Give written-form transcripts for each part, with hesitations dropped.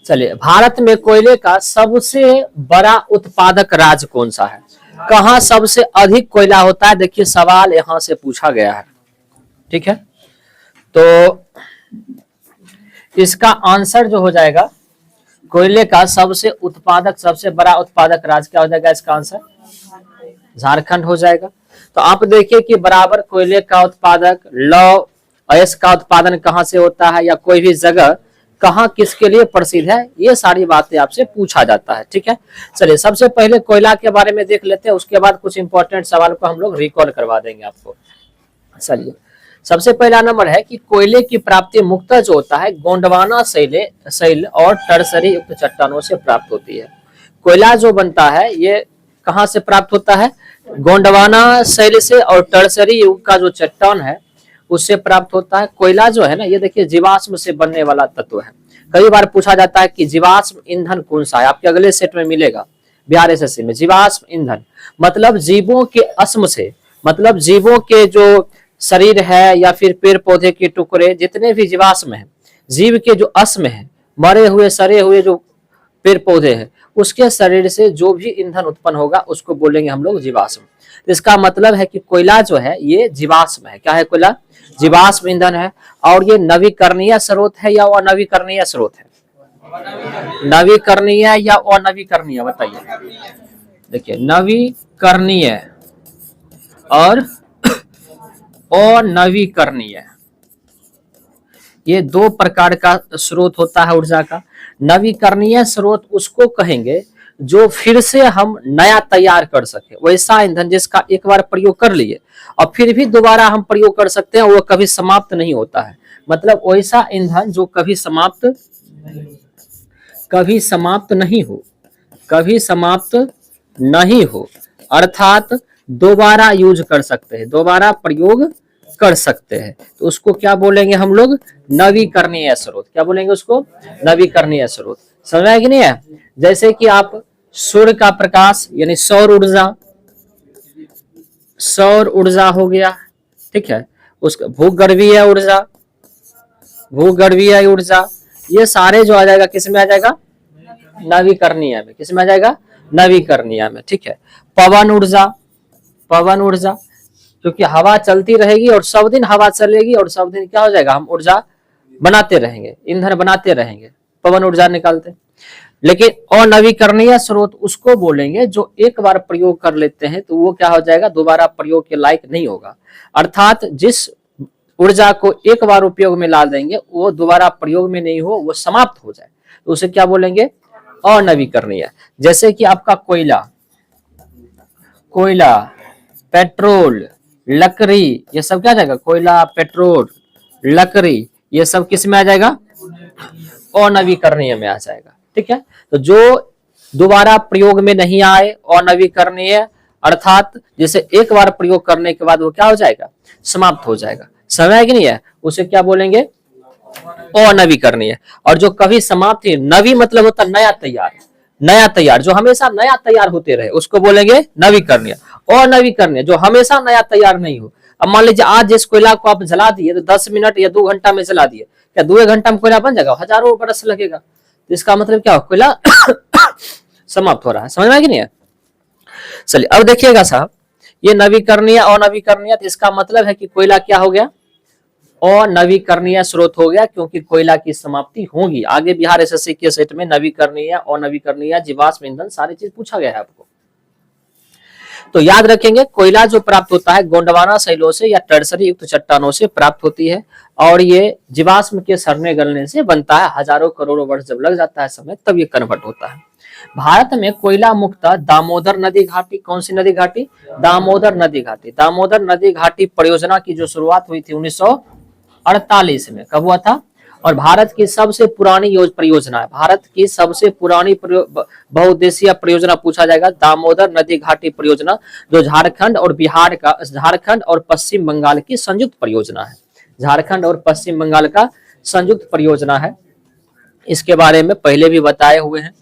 चलिए, भारत में कोयले का सबसे बड़ा उत्पादक राज्य कौन सा है? कहाँ सबसे अधिक कोयला होता है? देखिए सवाल यहां से पूछा गया है, ठीक है। तो इसका आंसर जो हो जाएगा, कोयले का सबसे उत्पादक, सबसे बड़ा उत्पादक राज्य क्या हो जाएगा? इसका आंसर झारखंड हो जाएगा। तो आप देखिए कि बराबर कोयले का उत्पादक, लौह अयस्क का उत्पादन कहाँ से होता है, या कोई भी जगह कहाँ किसके लिए प्रसिद्ध है, ये सारी बातें आपसे पूछा जाता है, ठीक है। चलिए, सबसे पहले कोयला के बारे में देख लेते हैं, उसके बाद कुछ इंपॉर्टेंट सवाल को हम लोग रिकॉल करवा देंगे आपको। चलिए, सबसे पहला नंबर है कि कोयले की प्राप्ति मुख्यतः जो होता है गोंडवाना शैल और टर्सरी युक्त चट्टानों से प्राप्त होती है। कोयला जो बनता है ये कहाँ से प्राप्त होता है? गोंडवाना शैल से और टर्सरी युग का जो चट्टान है उससे प्राप्त होता है। कोयला जो है ना, ये देखिए जीवाश्म से बनने वाला तत्व है। कई बार पूछा जाता है कि जीवाश्म ईंधन कौन सा है, आपके अगले सेट में मिलेगा बिहार एसएससी में। जीवाश्म ईंधन मतलब जीवों के अस्म से, मतलब जीवों के जो शरीर है या फिर पेड़ पौधे के टुकड़े, जितने भी जीवाश्म है, जीव के जो अस्म है, मरे हुए सड़े हुए जो पेड़ पौधे हैं, उसके शरीर से जो भी ईंधन उत्पन्न होगा उसको बोलेंगे हम लोग जीवाश्म। इसका मतलब है कि कोयला जो है ये जीवाश्म है। क्या है? कोयला जीवाश्म ईंधन है। और ये नवीकरणीय स्रोत है या अनवीकरणीय स्रोत है? नवीकरणीय या अनवीकरणीय, बताइए। देखिए, नवीकरणीय और अनवीकरणीय, ये दो प्रकार का स्रोत होता है ऊर्जा का। नवीकरणीय स्रोत उसको कहेंगे जो फिर से हम नया तैयार कर सके, वैसा ईंधन जिसका एक बार प्रयोग कर लिए और फिर भी दोबारा हम प्रयोग कर सकते हैं, वो कभी समाप्त नहीं होता है। मतलब वैसा ईंधन जो कभी समाप्त नहीं हो, अर्थात दोबारा यूज कर सकते हैं, दोबारा प्रयोग कर सकते हैं, तो उसको क्या बोलेंगे हम लोग? नवीकरणीय स्रोत। क्या बोलेंगे उसको? नवीकरणीय स्रोत। समझ आया कि नहीं है? जैसे कि आप सूर्य का प्रकाश यानी सौर ऊर्जा हो गया, ठीक है। उसका भूगर्भीय ऊर्जा, ये सारे जो आ जाएगा किसमें आ जाएगा? नवीकरणीय में। किसमें आ जाएगा? नवीकरणीय में, ठीक है। पवन ऊर्जा, क्योंकि हवा चलती रहेगी और सब दिन हवा चलेगी और सब दिन क्या हो जाएगा? हम ऊर्जा बनाते रहेंगे, ईंधन बनाते रहेंगे, पवन ऊर्जा निकालते। लेकिन अनवीकरणीय स्रोत उसको बोलेंगे जो एक बार प्रयोग कर लेते हैं तो वो क्या हो जाएगा? दोबारा प्रयोग के लायक नहीं होगा। अर्थात जिस ऊर्जा को एक बार उपयोग में ला देंगे वो दोबारा प्रयोग में नहीं हो, वो समाप्त हो जाए, तो उसे क्या बोलेंगे? अनवीकरणीय। जैसे कि आपका कोयला, पेट्रोल, लकड़ी, ये सब क्या आ जाएगा? कोयला, पेट्रोल, लकड़ी, ये सब किस में आ जाएगा? अनवीकरणीय में आ जाएगा, ठीक है। तो जो दोबारा प्रयोग में नहीं आए, अनवीकरणीय, अर्थात जैसे एक बार प्रयोग करने के बाद वो क्या हो जाएगा? समाप्त हो जाएगा। समझ कि नहीं है? उसे क्या बोलेंगे? अनवीकरणीय। और जो कभी समाप्त ही, नवी मतलब होता नया तैयार, जो हमेशा नया तैयार होते रहे उसको बोलेंगे नवीकरणीय। अनवीकरणीय जो हमेशा नया तैयार नहीं हो। अब मान लीजिए आज जिस कोयला को आप जला दिए तो 10 मिनट या 2 घंटा में जला दिए, क्या 2 घंटा में कोयला बन जाएगा? हजारों बरस लगेगा। तो इसका मतलब क्या हो? कोयला समाप्त हो रहा है। समझ में आया कि नहीं है? चलिए, अब देखिएगा साहब, ये नवीकरणीय अनवीकरणीय, तो इसका मतलब है कि कोयला क्या हो गया? अनवीकरणीय स्रोत हो गया, क्योंकि कोयला की समाप्ति होगी। आगे बिहार एसएससी के सेट में नवीकरणीय, अनवीकरणीय, जीवाश्म ईंधन सारी चीज पूछा गया है आपको। तो याद रखेंगे, कोयला जो प्राप्त होता है गोंडवाना शैलों से या टर्सरी युक्त चट्टानों से प्राप्त होती है, और ये जीवाश्म के सड़ने गलने से बनता है। हजारों करोड़ों वर्ष जब लग जाता है समय, तब ये कन्वर्ट होता है। भारत में कोयला मुख्यतः दामोदर नदी घाटी, कौन सी नदी घाटी? दामोदर नदी घाटी। दामोदर नदी घाटी परियोजना की जो शुरुआत हुई थी 1948 में, कब हुआ था? और भारत की सबसे पुरानी परियोजना है, भारत की सबसे पुरानी बहुउद्देशीय परियोजना पूछा जाएगा, दामोदर नदी घाटी परियोजना, जो झारखंड और पश्चिम बंगाल की संयुक्त परियोजना है। झारखंड और पश्चिम बंगाल का संयुक्त परियोजना है। इसके बारे में पहले भी बताए हुए हैं।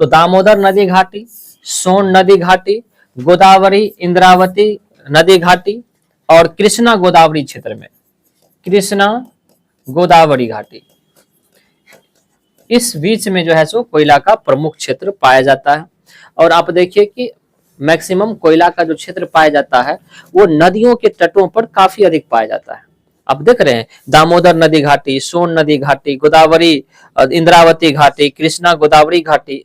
तो दामोदर नदी घाटी, सोन नदी घाटी, गोदावरी इंद्रावती नदी घाटी और कृष्णा गोदावरी क्षेत्र में, कृष्णा गोदावरी घाटी, इस बीच में जो है सो कोयला का प्रमुख क्षेत्र पाया जाता है। और आप देखिए कि मैक्सिमम कोयला का जो क्षेत्र पाया जाता है वो नदियों के तटों पर काफी अधिक पाया जाता है। आप देख रहे हैं दामोदर नदी घाटी, सोन नदी घाटी, गोदावरी, इंद्रावती घाटी, कृष्णा गोदावरी घाटी।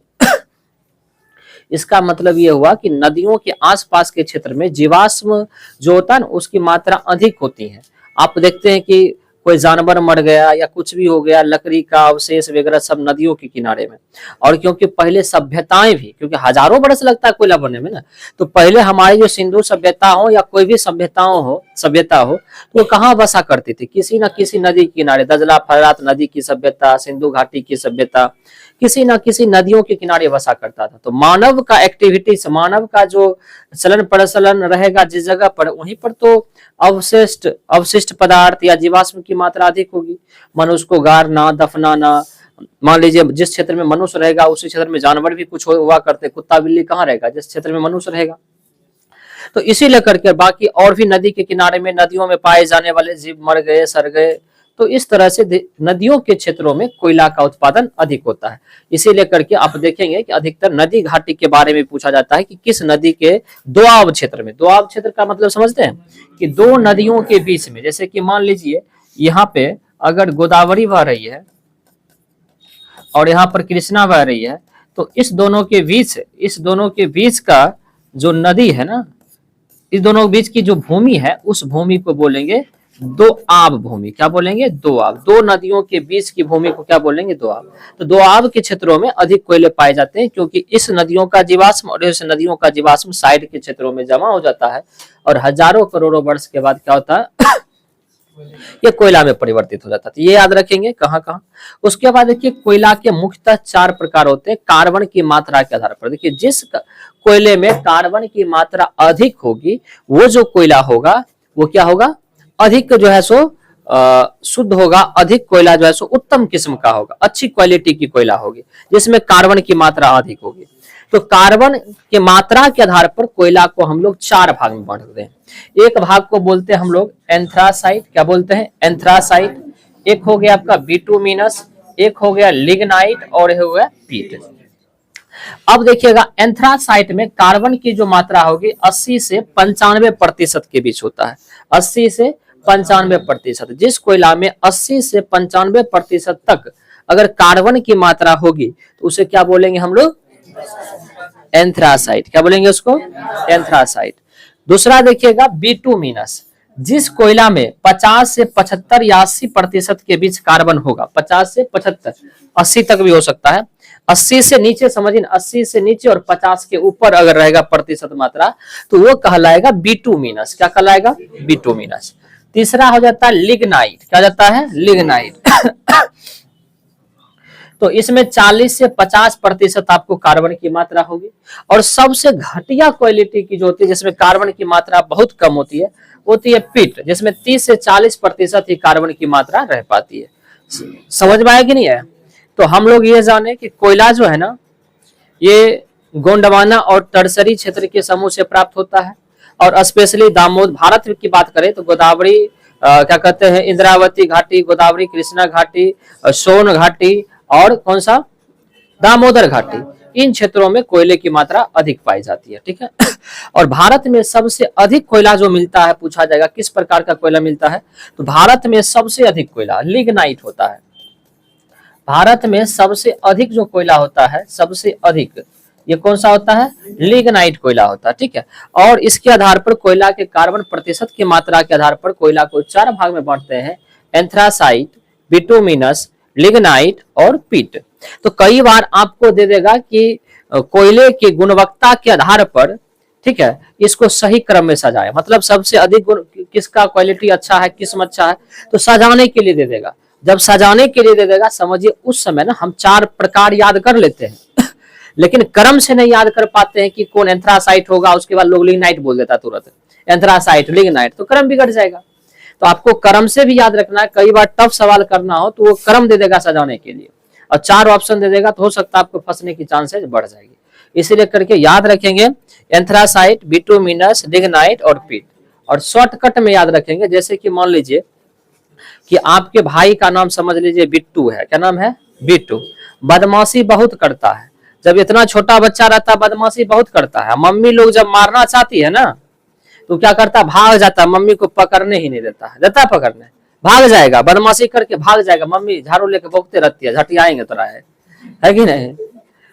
इसका मतलब ये हुआ कि नदियों के आसपास के क्षेत्र में जीवाश्म जो होता है ना उसकी मात्रा अधिक होती है। आप देखते हैं कि कोई जानवर मर गया या कुछ भी हो गया, लकड़ी का अवशेष वगैरह सब नदियों के किनारे में। और क्योंकि पहले सभ्यताएं भी, क्योंकि हजारों बरस लगता है कोयला बनने में ना, तो पहले हमारी जो सिंधु सभ्यता हो या कोई भी सभ्यता हो तो वो कहाँ बसा करती थी? किसी न किसी नदी के किनारे। दजला फरात नदी की सभ्यता, सिंधु घाटी की सभ्यता किसी न किसी नदियों के किनारे बसा करता था। तो मानव का एक्टिविटीज, मानव का जो चलन प्रचलन रहेगा जिस जगह पर, वहीं पर तो अवशिष्ट पदार्थ या जीवाश्म की मात्रा अधिक होगी। मनुष्य को गाड़ना, दफनाना, मान लीजिए जिस क्षेत्र में मनुष्य रहेगा उसी क्षेत्र में जानवर भी कुछ हुआ करते। कुत्ता बिल्ली कहाँ रहेगा? जिस क्षेत्र में मनुष्य रहेगा। तो इसीलिए करके बाकी और भी नदी के किनारे में, नदियों में पाए जाने वाले जीव मर गए, सड़ गए। तो इस तरह से नदियों के क्षेत्रों में कोयला का उत्पादन अधिक होता है। इसीलिए करके आप देखेंगे कि अधिकतर नदी घाटी के बारे में पूछा जाता है कि किस नदी के दोआब क्षेत्र में। दोआब क्षेत्र का मतलब समझते हैं कि दो नदियों के बीच में, जैसे कि मान लीजिए यहाँ पे अगर गोदावरी बह रही है और यहाँ पर कृष्णा बह रही है, तो इस दोनों के बीच का जो नदी है ना, इस दोनों के बीच की जो भूमि है उस भूमि को बोलेंगे दोआब भूमि। क्या बोलेंगे? दोआब। दो नदियों के बीच की भूमि को क्या बोलेंगे? दोआब। तो दोआब के क्षेत्रों में अधिक कोयले पाए जाते हैं क्योंकि इस नदियों का जीवाश्म और इस नदियों का जीवाश्म साइड के क्षेत्रों में जमा हो जाता है और हजारों करोड़ों वर्ष के बाद क्या होता है ये कोयला में परिवर्तित हो जाता है। तो ये याद रखेंगे कहाँ कहाँ। उसके बाद देखिए कोयला के मुख्यतः 4 प्रकार होते हैं कार्बन की मात्रा के आधार पर। देखिए जिस कोयले में कार्बन की मात्रा अधिक होगी वो जो कोयला होगा वो क्या होगा? अधिक जो है सो शुद्ध होगा। अधिक कोयला जो है सो उत्तम किस्म का होगा, अच्छी क्वालिटी की कोयला होगी जिसमें कार्बन की मात्रा अधिक होगी। तो कार्बन के मात्रा के आधार पर कोयला को हम लोग 4 भाग में बांटते हैं। एक भाग को बोलते हैं हम लोग एंथ्रासाइट। क्या बोलते हैं? एंथ्रासाइट। एक हो गया आपका बिटुमिनस, एक हो गया लिग्नाइट और हो गया पीट। अब देखिएगा एंथ्रासाइट में कार्बन की जो मात्रा होगी 80 से 95% के बीच होता है। 80 से 95%। जिस कोयला में 80 से 95% तक अगर कार्बन की मात्रा होगी तो उसे क्या बोलेंगे हम लोग? एंथ्रासाइट। क्या बोलेंगे उसको? एंथ्रासाइट। दूसरा देखिएगा बिटुमिनस। जिस कोयला में 50 से 75 या 80% के बीच कार्बन होगा, 50 से 75, 80 तक भी हो सकता है। 80 से नीचे समझिए, 80 से नीचे और 50 के ऊपर अगर रहेगा प्रतिशत मात्रा तो वो कहलाएगा बिटुमिनस। क्या कहलाएगा? बिटुमिनस। तीसरा हो जाता है लिग्नाइट। क्या जाता है? लिग्नाइट। तो इसमें 40 से 50% आपको कार्बन की मात्रा होगी। और सबसे घटिया क्वालिटी की जो होती है जिसमें कार्बन की मात्रा बहुत कम होती है पिट, जिसमें 30 से 40% ही कार्बन की मात्रा रह पाती है। समझ में आया कि नहीं है? तो हम लोग ये जाने कि कोयला जो है ना ये गोंडवाना और टर्सरी क्षेत्र के समूह से प्राप्त होता है। और स्पेशली दामोदर, भारत की बात करें तो गोदावरी, क्या कहते हैं, इंद्रावती घाटी, गोदावरी, कृष्णा घाटी, सोन घाटी और कौन सा? दामोदर घाटी। इन क्षेत्रों में कोयले की मात्रा अधिक पाई जाती है। ठीक है। और भारत में सबसे अधिक कोयला जो मिलता है, पूछा जाएगा किस प्रकार का कोयला मिलता है, तो भारत में सबसे अधिक कोयला लिग्नाइट होता है। भारत में सबसे अधिक जो कोयला होता है, सबसे अधिक, ये कौन सा होता है? लिग्नाइट कोयला होता है। ठीक है। और इसके आधार पर कोयला के कार्बन प्रतिशत की मात्रा के आधार पर कोयला को 4 भाग में बांटते हैं, एंथ्रासाइट, बिटुमिनस, लिग्नाइट और पीट। तो कई बार आपको दे देगा कि कोयले की गुणवत्ता के आधार पर, ठीक है, इसको सही क्रम में सजाए, मतलब सबसे अधिक गुण किसका क्वालिटी अच्छा है, किस्म अच्छा है, तो सजाने के लिए दे देगा। जब सजाने के लिए दे देगा समझिए उस समय ना हम 4 प्रकार याद कर लेते हैं लेकिन क्रम से नहीं याद कर पाते हैं कि कौन एंथ्रासाइट होगा, उसके बाद लोग लिग्नाइट बोल देता तुरंत, एंथ्रासाइट, लिग्नाइट, तो क्रम बिगड़ जाएगा। तो आपको क्रम से भी याद रखना है। कई बार टफ सवाल करना हो तो वो क्रम दे देगा सजाने के लिए और 4 ऑप्शन दे देगा, तो हो सकता है आपको फंसने की चांसेस बढ़ जाएगी। इसीलिए करके याद रखेंगे एंथ्रासाइट, बिटुमिनस, लिग्नाइट और पीट। और शॉर्टकट में याद रखेंगे, जैसे कि मान लीजिए कि आपके भाई का नाम समझ लीजिए बिट्टू है। क्या नाम है? बिट्टू। बदमाशी बहुत करता है। जब इतना छोटा बच्चा रहता है बदमाशी बहुत करता है। मम्मी लोग जब मारना चाहती है ना तो क्या करता है, भाग जाता है, मम्मी को पकड़ने ही नहीं देता है। देता है पकड़ने, भाग जाएगा, बदमाशी करके भाग जाएगा, मम्मी झाड़ू लेके भोंकते रहती है, झटियाएंगे तो है कि नहीं,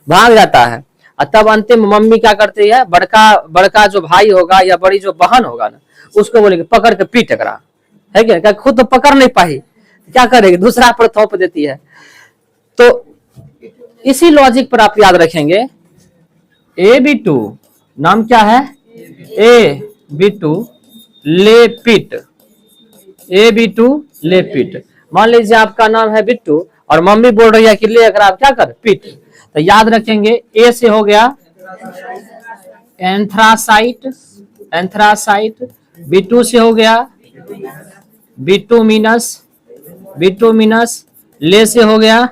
भाग जाता है। और तब अंतिम मम्मी क्या करती है, बड़का जो भाई होगा या बड़ी जो बहन होगा ना उसको बोलेगी पकड़ के पीट करा, है क्या, खुद तो पकड़ नहीं पाई क्या करेगी, दूसरा पर थोप देती है। तो इसी लॉजिक पर आप याद रखेंगे ए बी टू, नाम क्या है, ए बी टू ले पीट, ए बी टू ले पीट। मान लीजिए आपका नाम है बिट्टू और मम्मी बोल रही है कि ले अगर आप क्या कर पीट, तो याद रखेंगे ए से हो गया एंथ्रासाइट, एंथ्रासाइट, B2 से हो गया बिटुमिनस, बिटुमिनस, ले से हो गया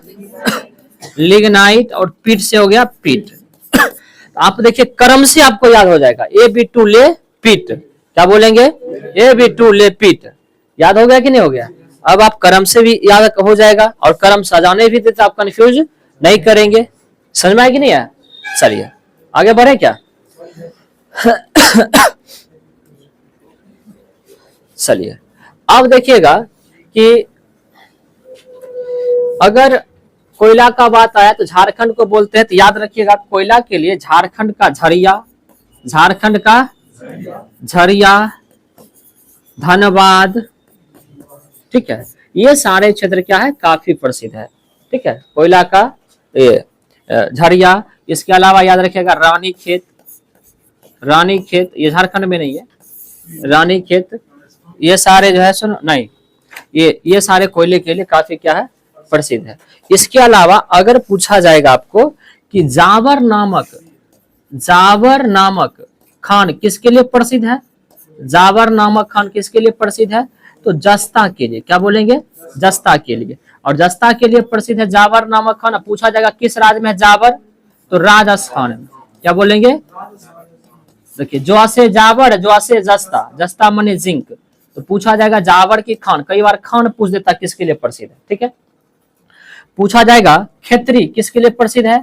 लिग्नाइट और पीट से हो गया पीट। तो आप देखिए क्रम से आपको याद हो जाएगा, A B2 ले पीट, क्या बोलेंगे, A B2 ले पीट। याद हो गया कि नहीं हो गया। अब आप क्रम से भी याद हो जाएगा और क्रम सजाने भी देते, आप कंफ्यूज नहीं करेंगे। समझ में आया कि नहीं आया। चलिए आगे बढ़े क्या। चलिए अब देखिएगा कि अगर कोयला का बात आया तो झारखंड को बोलते हैं, तो याद रखिएगा कोयला के लिए झारखंड का झरिया, झारखंड का झरिया, धनबाद, ठीक है, ये सारे क्षेत्र क्या है काफी प्रसिद्ध है। ठीक है, कोयला का झरिया। इसके अलावा याद रखिएगा रानीखेत, रानीखेत ये झारखंड में नहीं है, रानीखेत, ये सारे जो है सुनो नहीं, ये सारे कोयले के लिए काफी क्या है प्रसिद्ध है। इसके अलावा अगर पूछा जाएगा आपको कि जावर नामक खान किसके लिए प्रसिद्ध है, जावर नामक खान किसके लिए प्रसिद्ध है, तो जस्ता के लिए, क्या बोलेंगे, जस्ता के लिए। और जस्ता के लिए प्रसिद्ध है जावर नामक खान। पूछा जाएगा किस राज्य में है जावर, तो राजस्थान में, क्या बोलेंगे, देखिए जो से जावर, जो से जस्ता, जस्ता माने जिंक, तो पूछा जाएगा जावर की खान, कई बार खान पूछ देता किसके लिए प्रसिद्ध है। ठीक है, पूछा जाएगा खेतरी किसके लिए प्रसिद्ध है,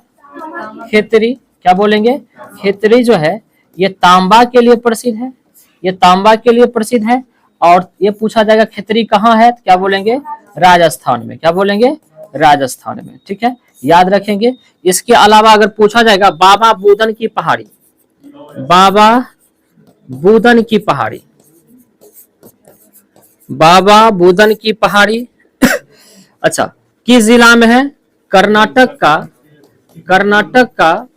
खेतरी, क्या बोलेंगे, खेतरी जो है ये तांबा के लिए प्रसिद्ध है, ये तांबा के लिए प्रसिद्ध है। और ये पूछा जाएगा खेतरी कहाँ है, तो क्या बोलेंगे, राजस्थान में, क्या बोलेंगे, राजस्थान में। ठीक है, याद रखेंगे। इसके अलावा अगर पूछा जाएगा बाबा बुदन की पहाड़ी, बाबा बुदन की पहाड़ी, बाबा बुदन की पहाड़ी अच्छा किस जिला में है, कर्नाटक का, कर्नाटक का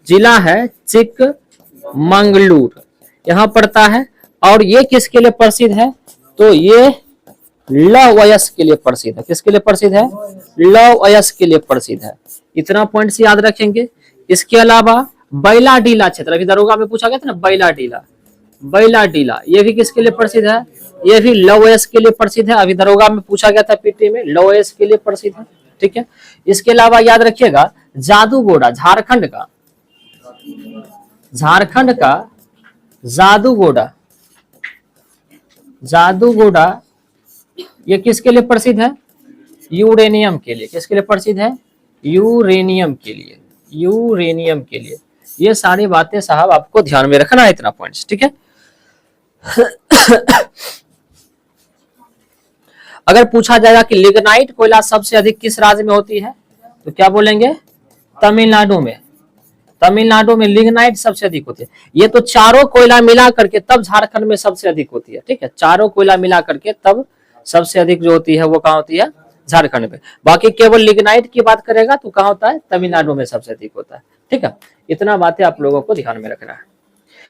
जिला है चिकमंगलूर, यहाँ पड़ता है। और ये किसके लिए प्रसिद्ध है, तो ये लौह अयस्क के लिए प्रसिद्ध है। किसके लिए प्रसिद्ध है, लौह अयस्क के लिए प्रसिद्ध है। इतना पॉइंट्स याद रखेंगे। इसके अलावा बैलाडीला क्षेत्र, अभी दरोगा में पूछा गया था ना, बैलाडीला, बैलाडीला ये भी किसके लिए प्रसिद्ध है, ये भी लौह अयस्क के लिए प्रसिद्ध है। अभी दरोगा में पूछा गया था पीटी में, लौह अयस्क के लिए प्रसिद्ध है। ठीक है, इसके अलावा याद रखिएगा जादूगोड़ा, झारखंड का, झारखंड का जादूगोड़ा, जादूगोड़ा ये किसके लिए प्रसिद्ध है, यूरेनियम के लिए। किसके लिए प्रसिद्ध है, यूरेनियम के लिए, यूरेनियम के लिए। ये सारी बातें साहब आपको ध्यान में रखना है, इतना पॉइंट्स। ठीक है, अगर पूछा जाएगा कि लिग्नाइट कोयला सबसे अधिक किस राज्य में होती है, तो क्या बोलेंगे, तमिलनाडु में, तमिलनाडु में लिग्नाइट सबसे अधिक होती है। ये तो चारों कोयला मिला करके तब झारखंड में सबसे अधिक होती है। ठीक है, चारों कोयला मिला करके तब सबसे अधिक जो होती है वो कहाँ होती है, झारखंड में। बाकी केवल लिग्नाइट की बात करेगा तो कहाँ होता है, तमिलनाडु में सबसे अधिक होता है। ठीक है, इतना बातें आप लोगों को ध्यान में रखना है।